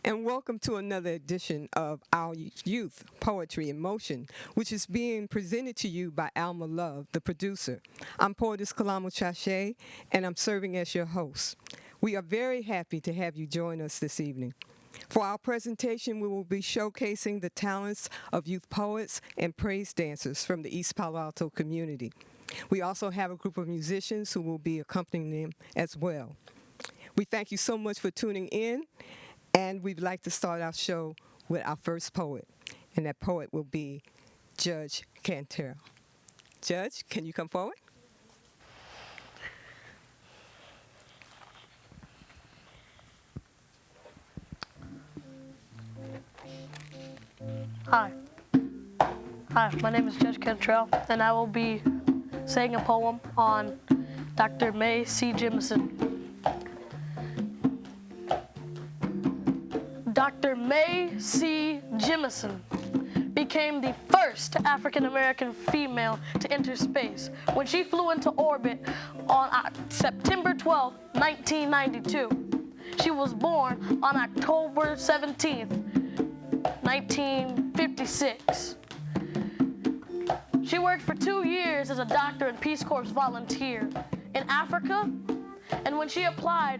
and welcome to another edition of Our Youth Poetry in Motion, which is being presented to you by Alma Love, the producer. I'm Poetess Kalama Chache, and I'm serving as your host. We are very happy to have you join us this evening. For our presentation, we will be showcasing the talents of youth poets and praise dancers from the East Palo Alto community. We also have a group of musicians who will be accompanying them as well. We thank you so much for tuning in, and we'd like to start our show with our first poet, and that poet will be Judge Cantero. Judge, can you come forward? Hi. Hi, my name is Judge Cantrell, and I will be saying a poem on Dr. Mae C. Jemison. Dr. Mae C. Jemison became the first African-American female to enter space when she flew into orbit on September 12, 1992. She was born on October 17th, 1956. She worked for 2 years as a doctor and Peace Corps volunteer in Africa, and when she applied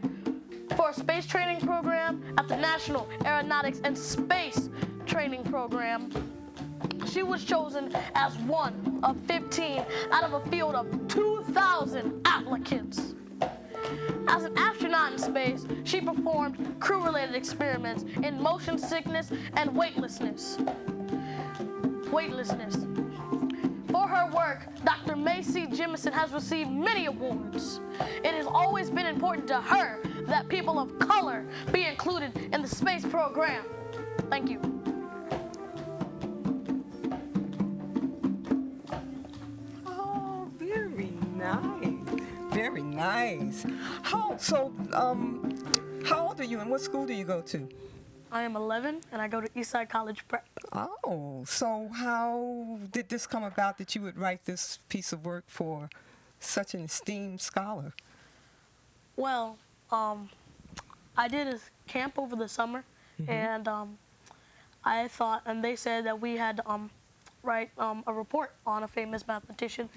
for a space training program at the National Aeronautics and Space Training Program, she was chosen as one of 15 out of a field of 2,000 applicants. As an astronaut in space, she performed crew-related experiments in motion sickness and weightlessness. For her work, Dr. Mae C. Jemison has received many awards. It has always been important to her that people of color be included in the space program. Thank you. Oh, very nice. Very nice. How old are you and what school do you go to? I am 11 and I go to Eastside College Prep. Oh, so how did this come about that you would write this piece of work for such an esteemed scholar? Well, I did a camp over the summer, and I thought, and they said that we had to write a report on a famous mathematician,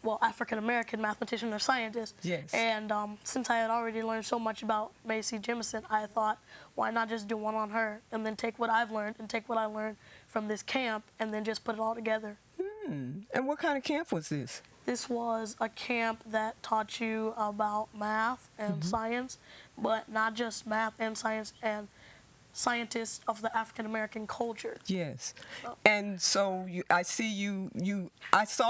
well, African-American mathematician or scientist. Yes. And since I had already learned so much about Mae C. Jemison, I thought, why not just do one on her and then take what I've learned and take what I learned from this camp and then just put it all together. And what kind of camp was this? This was a camp that taught you about math and science, but not just math and science and scientists of the African-American culture. Yes. And so I saw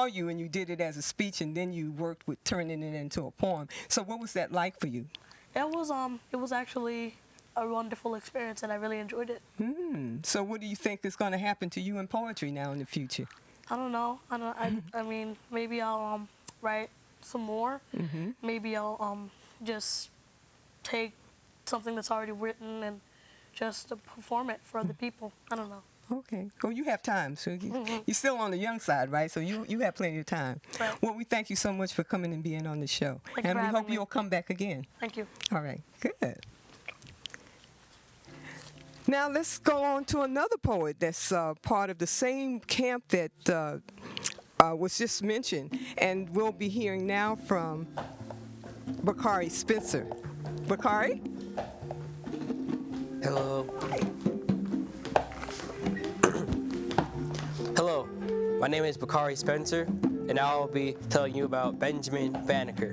you and you did it as a speech, and then you worked with turning it into a poem. So what was that like for you? It was actually a wonderful experience, and I really enjoyed it. So what do you think is going to happen to you in poetry now in the future? I don't know. I mean, maybe I'll write some more. Maybe I'll just take something that's already written and just to perform it for other people. I don't know. Okay. Well, you have time. So you're still on the young side, right? So you have plenty of time. Right. Well, we thank you so much for coming and being on the show. Thank you and for we having hope me. you'll come back again. Thank you. All right. Good. Now let's go on to another poet that's part of the same camp that was just mentioned, and we'll be hearing now from Bakari Spencer. Bakari? Hello. Hello, my name is Bakari Spencer, and I will be telling you about Benjamin Banneker.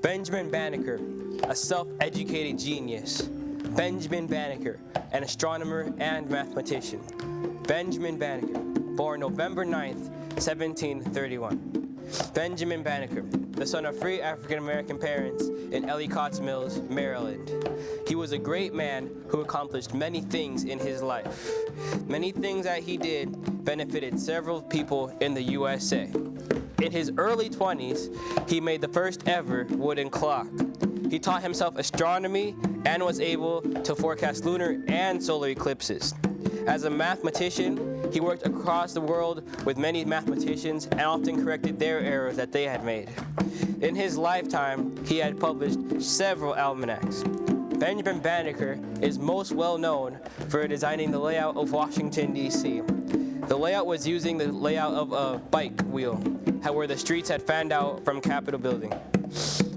Benjamin Banneker, a self-educated genius. Benjamin Banneker, an astronomer and mathematician. Benjamin Banneker, born November 9th, 1731. Benjamin Banneker, the son of free African-American parents in Ellicott Mills, Maryland. He was a great man who accomplished many things in his life. Many things that he did benefited several people in the USA. In his early 20s, he made the first ever wooden clock. He taught himself astronomy and was able to forecast lunar and solar eclipses. As a mathematician, he worked across the world with many mathematicians and often corrected their errors that they had made. In his lifetime, he had published several almanacs. Benjamin Banneker is most well known for designing the layout of Washington, D.C. The layout was using the layout of a bike wheel, where the streets had fanned out from Capitol Building.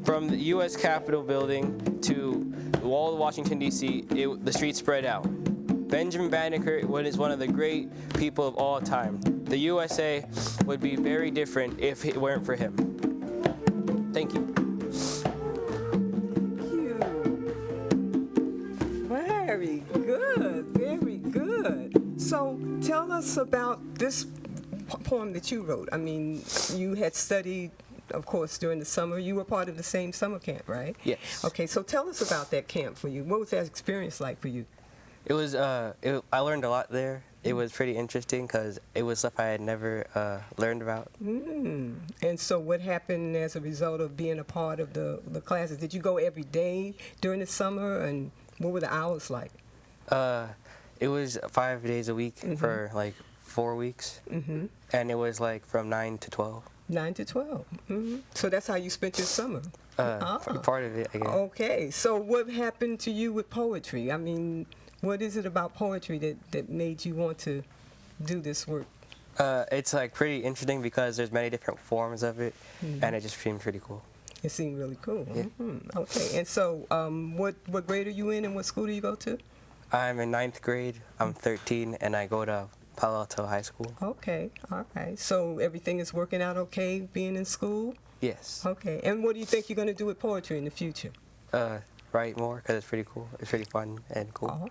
From the U.S. Capitol Building to the wall of Washington, D.C., the streets spread out. Benjamin Banneker is one of the great people of all time. The USA would be very different if it weren't for him. Thank you. Very good, very good. So tell us about this poem that you wrote. I mean, you had studied, of course, during the summer. You were part of the same summer camp, right? Yes. Okay, so tell us about that camp for you. What was that experience like for you? It was, I learned a lot there. It was pretty interesting because it was stuff I had never learned about. And so what happened as a result of being a part of the classes? Did you go every day during the summer, and what were the hours like? It was 5 days a week for like 4 weeks, and it was like from 9 to 12. 9 to 12. So that's how you spent your summer? Part of it, I guess. Okay, so what happened to you with poetry? I mean, what is it about poetry that made you want to do this work? It's like pretty interesting because there's many different forms of it, and it just seemed pretty cool. It seemed really cool. Yeah. Okay, and so what grade are you in, and what school do you go to? I'm in 9th grade. I'm 13, and I go to Palo Alto High School. Okay, all right. So everything is working out okay being in school? Yes. Okay, and what do you think you're going to do with poetry in the future? Write more because it's pretty cool. It's pretty fun and cool.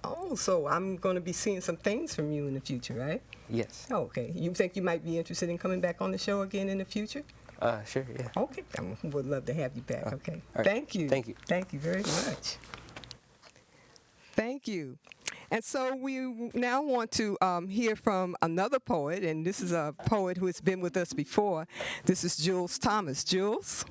Oh, so I'm going to be seeing some things from you in the future, right? Yes. Okay. You think you might be interested in coming back on the show again in the future? Sure, yeah. Okay. I would love to have you back. Okay. Right. Thank you. Thank you. Thank you very much. Thank you. And so we now want to hear from another poet, and this is a poet who has been with us before. This is Jules Thomas. Jules?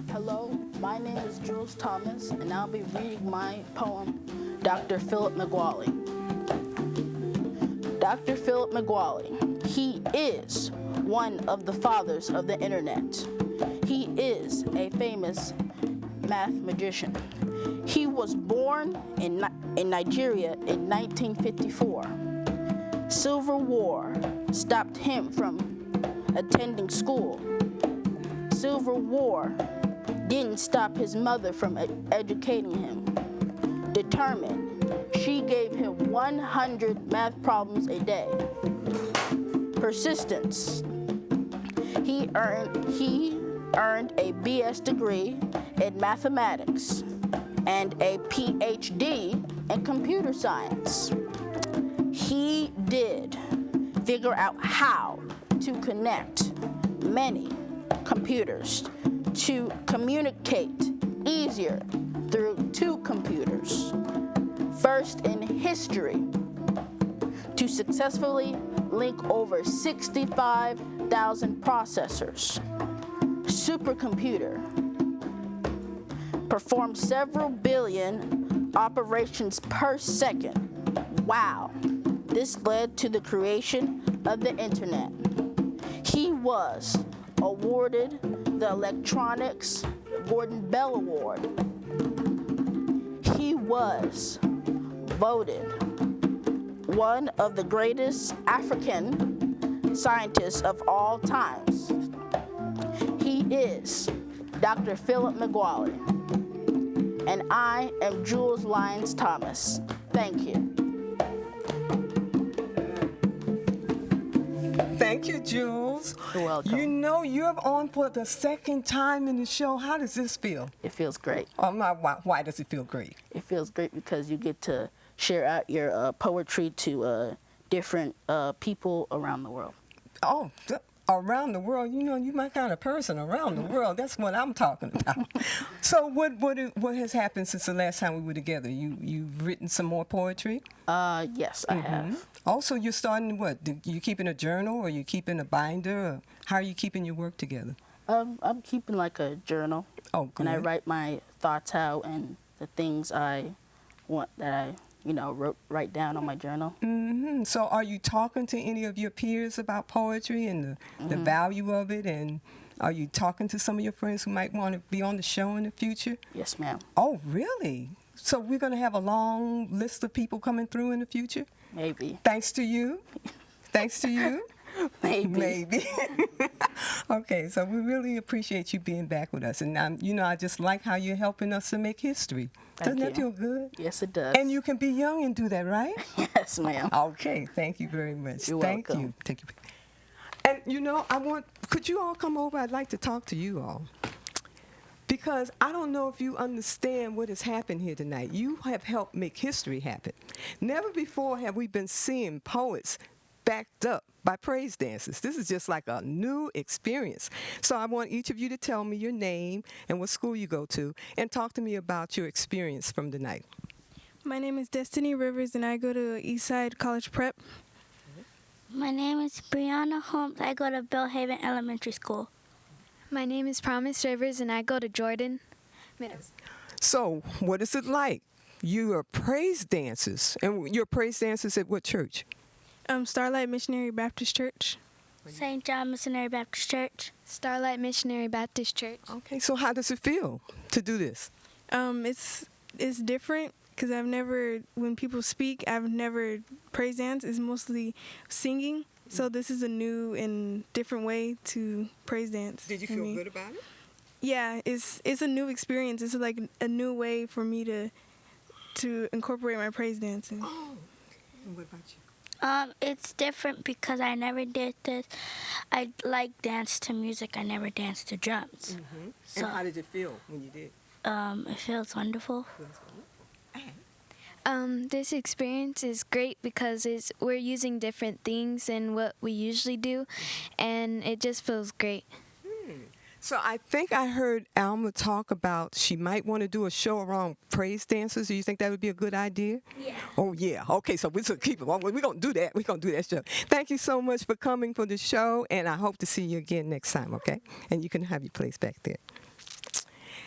Hello, my name is Jules Thomas, and I'll be reading my poem, Dr. Philip McGually. Dr. Philip McGually, he is one of the fathers of the internet. He is a famous math magician. He was born in Nigeria in 1954. Civil War stopped him from attending school. Civil War didn't stop his mother from educating him. Determined, she gave him 100 math problems a day. Persistence. He earned a BS degree in mathematics and a PhD in computer science. He did figure out how to connect many computers to communicate easier through two computers. First in history to successfully link over 65,000 processors. Supercomputer performed several billion operations per second. Wow. This led to the creation of the internet. He was awarded the Electronics Gordon Bell Award. He was voted one of the greatest African scientists of all times. He is Dr. Philip McGually, and I am Jules Lyons Thomas. Thank you. Thank you, Jules. You're welcome. You know, you're on for the second time in the show. How does this feel? It feels great. Why does it feel great? It feels great because you get to share out your poetry to different people around the world. Oh, around the world, you know, you're my kind of person. Around the world, that's what I'm talking about. So what has happened since the last time we were together? You've written some more poetry? Yes, I have. Also, you're starting what? You keeping a journal, or you keeping a binder? Or how are you keeping your work together? I'm keeping like a journal. Oh, good. And I write my thoughts out and the things I want that I write down on my journal. So are you talking to any of your peers about poetry and the value of it? And are you talking to some of your friends who might want to be on the show in the future? Yes, ma'am. Oh, really? So we're going to have a long list of people coming through in the future? Maybe. Thanks to you? Thanks to you? Maybe. Maybe. Okay, so we really appreciate you being back with us. And, I just like how you're helping us to make history. Doesn't that feel good? Yes, it does. And you can be young and do that, right? Yes, ma'am. Okay, thank you very much. You're Thank welcome. you. Thank you. And, could you all come over? I'd like to talk to you all. Because I don't know if you understand what has happened here tonight. You have helped make history happen. Never before have we been seeing poets backed up by praise dancers. This is just like a new experience. So I want each of you to tell me your name and what school you go to and talk to me about your experience from the night. My name is Destiny Rivers, and I go to Eastside College Prep. My name is Brianna Holmes. I go to Bellhaven Elementary School. My name is Promise Rivers, and I go to Jordan Middle. So what is it like? You are praise dancers, and you're praise dancers at what church? Starlight Missionary Baptist Church. St. John Missionary Baptist Church. Starlight Missionary Baptist Church. Okay, so how does it feel to do this? It's different because when people speak, I've never praise dance. It's mostly singing. So this is a new and different way to praise dance. Did you feel good about it? Yeah, it's a new experience. It's like a new way for me to incorporate my praise dancing. Oh, and what about you? It's different because I never did this. I like dance to music. I never danced to drums. So, and how did it feel when you did? It feels wonderful. This experience is great because we're using different things than what we usually do, and it just feels great. So I think I heard Alma talk about she might want to do a show around praise dancers. Do you think that would be a good idea? Yeah. Oh, yeah. Okay, so we're going to keep it. We're going to do that. We're going to do that show. Thank you so much for coming for the show, and I hope to see you again next time, okay? And you can have your place back there.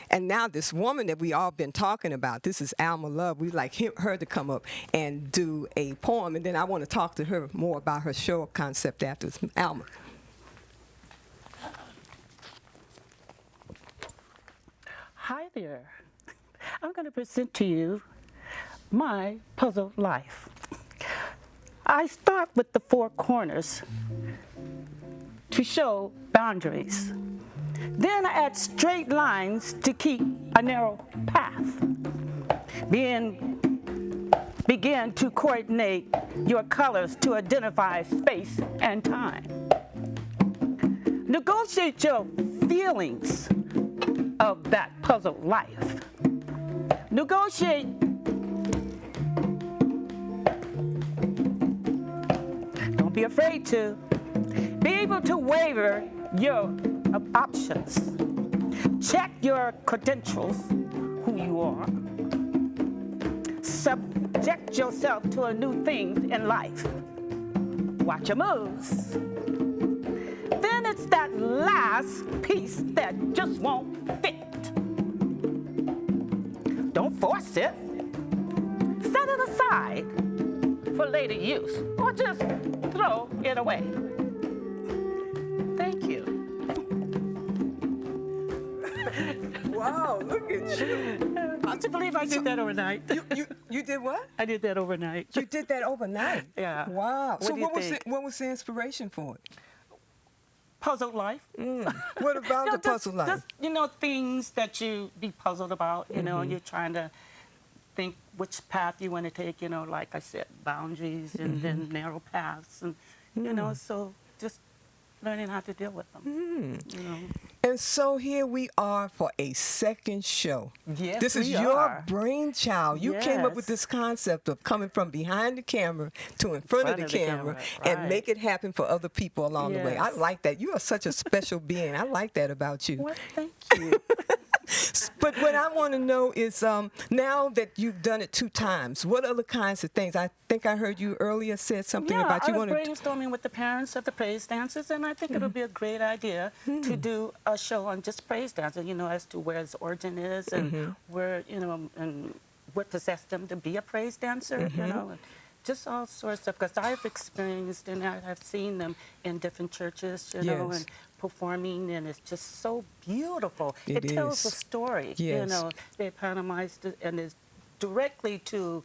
And now this woman that we all been talking about, this is Alma Love. We'd like her to come up and do a poem, and then I want to talk to her more about her show concept afterwards. Alma. Hi there. I'm going to present to you my puzzle life. I start with the four corners to show boundaries. Then I add straight lines to keep a narrow path. Begin to coordinate your colors to identify space and time. Negotiate your feelings of that puzzle life. Negotiate. Don't be afraid to. Be able to waver your options. Check your credentials, who you are. Subject yourself to new things in life. Watch your moves. Then it's that last piece that just won't fit. Don't force it. Set it aside for later use, or just throw it away. Thank you. Wow, look at you. Hard to believe I did that overnight. You did what? I did that overnight. You did that overnight? Yeah. Wow. What So do you what think? was the inspiration for it? Puzzle life. What about the puzzle life? Just, things that you be puzzled about, you're trying to think which path you want to take, like I said, boundaries and then narrow paths. And, so just learning how to deal with them. And so here we are for a second show. Yes, this is we your are. brainchild. You came up with Yes. this concept of coming from behind the camera to in front of the camera and right. make it happen for other people along the way. I Yes. like that. You are such a special being. I like that about you. Well, thank you. But what I want to know is now that you've done it 2 times, what other kinds of things? I think I heard you earlier said something about you I want was to. brainstorming with the parents of the praise dancers, and I think it would be a great idea to do a show on just praise dancing, as to where its origin is and where, and what possessed them to be a praise dancer, you know, and just all sorts of, because I've experienced and I've seen them in different churches, you know, Yes. and performing, and it's just so beautiful. It tells a is. story, you Yes. know, they epitomized it, and it's directly to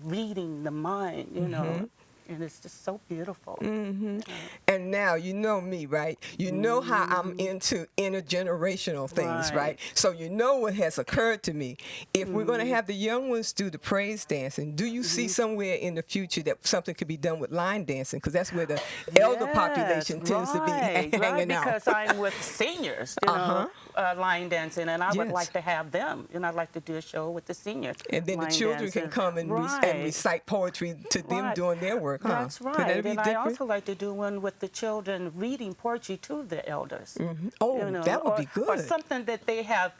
reading the mind, you know, and it's just so beautiful. And now you know me, right? You know how I'm into intergenerational things, right? Right. So you know what has occurred to me. If we're going to have the young ones do the praise dancing, do you see somewhere in the future that something could be done with line dancing? Because that's where the elder population tends to be hanging out. Because I'm with seniors, you know, line dancing, and I would Yes. like to have them, and I'd like to do a show with the seniors. And then the line children can dancing. come and, and recite poetry to them Right. doing their work, huh? That's Could right. that be And I different? also like to do one with the children reading poetry to the elders. Oh, you know, that would be Or good. something that they have,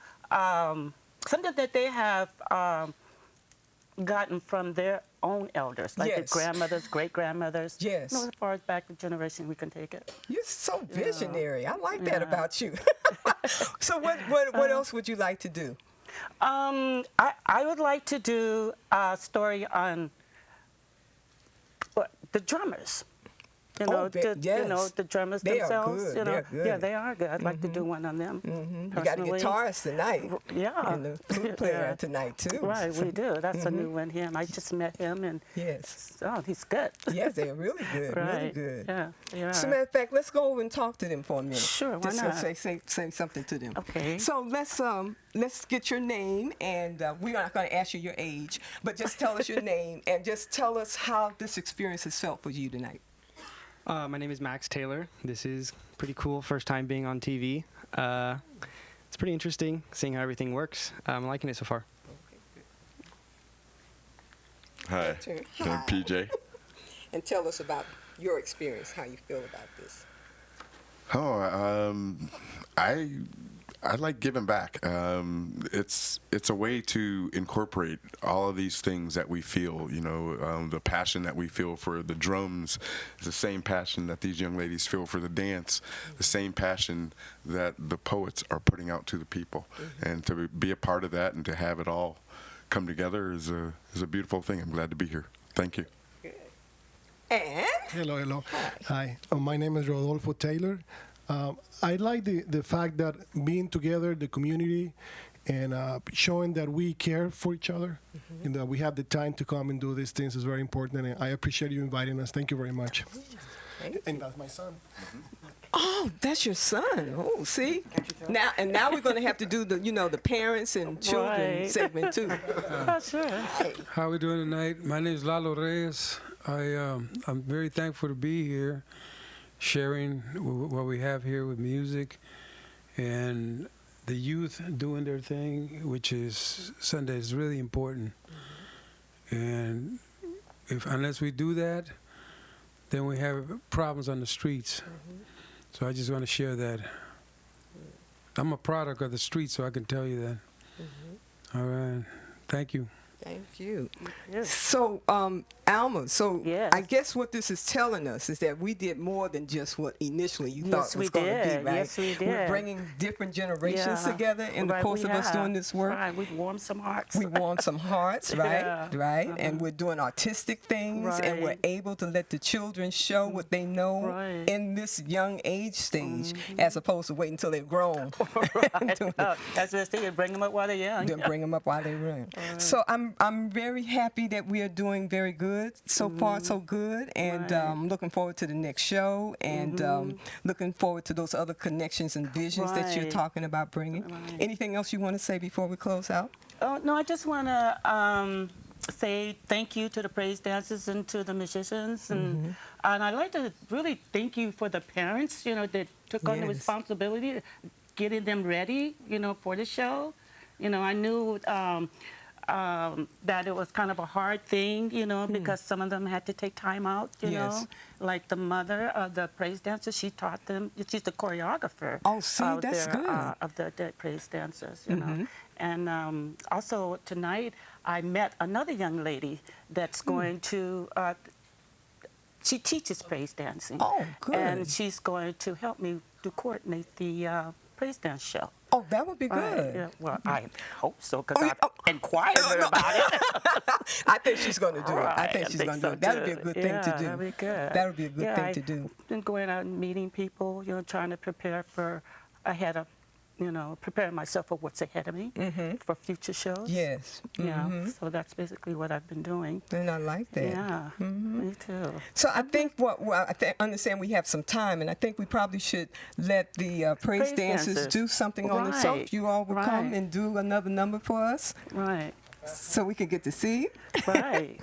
gotten from their own elders, like Yes. the grandmothers, great grandmothers. Yes. You know, as far as back the generation, we can take it. You're so visionary. I like that Yeah. about you. So what else would you like to do? I would like to do a story on the drummers. You know, you know, the drummers They are themselves. good. You know, They're good. yeah, they are good. I'd like to do one on them. You got a guitarist tonight. Yeah. And the flute player Yeah. tonight, too. Right, we do. That's a new one here, and I just met him, and Yes. oh, he's good. Yes, they're really good. Really Right. good. Yeah, they are. So, matter of fact, let's go over and talk to them for a minute. Sure, why Just not? say something to them. Okay. So let's get your name, and we're not going to ask you your age, but just tell us your name and just tell us how this experience has felt for you tonight. My name is Max Taylor. This is pretty cool. First time being on TV. It's pretty interesting seeing how everything works. I'm liking it so far. Hi, I'm PJ. And tell us about your experience, how you feel about this. I like giving back. It's a way to incorporate all of these things that we feel. You know, the passion that we feel for the drums is the same passion that these young ladies feel for the dance, the same passion that the poets are putting out to the people. And to be a part of that and to have it all come together is a beautiful thing. I'm glad to be here. Thank you. And Hello. Hi. My name is Rodolfo Taylor. I like the fact that being together, the community, and showing that we care for each other, and that we have the time to come and do these things is very important. And I appreciate you inviting us. Thank you very much. And that's my son. oh, that's your son. Oh, see? Now we're going to have to do the parents and children Right. segment too. Sure. How we doing tonight? My name is Lalo Reyes. I'm very thankful to be here, sharing what we have here with music, and the youth doing their thing, which is Sunday is really important. And unless we do that, then we have problems on the streets. So I just want to share that. I'm a product of the streets, so I can tell you that. All right. Thank you. Thank you. Yes. So, Alma, Yes. I guess what this is telling us is that we did more than just what initially you thought Yes, it was we going to be, did. right? Yes, we We're did. bringing different generations Yeah. together in the Right, course we of us have. doing this work. Right, we've warmed some hearts. We want some hearts, right? Yeah. Right? And we're doing artistic things, and we're Right. able to let the children show what they know Right. in this young age stage, as opposed to waiting until they're grown. Right. That's what I say. Bring them up while they're young. Then bring them up while they run. So I'm very happy that we are doing very good. So far, so good. And Right. I'm looking forward to the next show, and looking forward to those other connections and visions that you're Right. talking about bringing. Right. Anything else you want to say before we close out? Oh, no, I just want to say thank you to the praise dancers and to the musicians. And I'd like to really thank you for the parents, that took on the Yes. responsibility of getting them ready, for the show. I knew that it was kind of a hard thing, because some of them had to take time out, you Yes. know. Like the mother of the praise dancer, she taught them, she's the choreographer. Oh, see, of that's their, good. of the praise dancers, you know. And also tonight, I met another young lady that's going to, she teaches praise dancing. Oh, good. And she's going to help me to coordinate the praise dance show. Oh, that would be good. Yeah, well, I hope so, because inquired her about it. I think she's going to do it. I Right, think she's going to do so it. That'll be a too. good thing to do. That'll be good. That'll be a good thing I've to do. been going out and meeting people, trying to prepare for ahead of, preparing myself for what's ahead of me for future shows. Yes. So that's basically what I've been doing. And I like that. Yeah, me too. So I think understand we have some time, and I think we probably should let the praise dancers do something on the show. If you all would come and do another number for us. Right. So we can get to see. Right.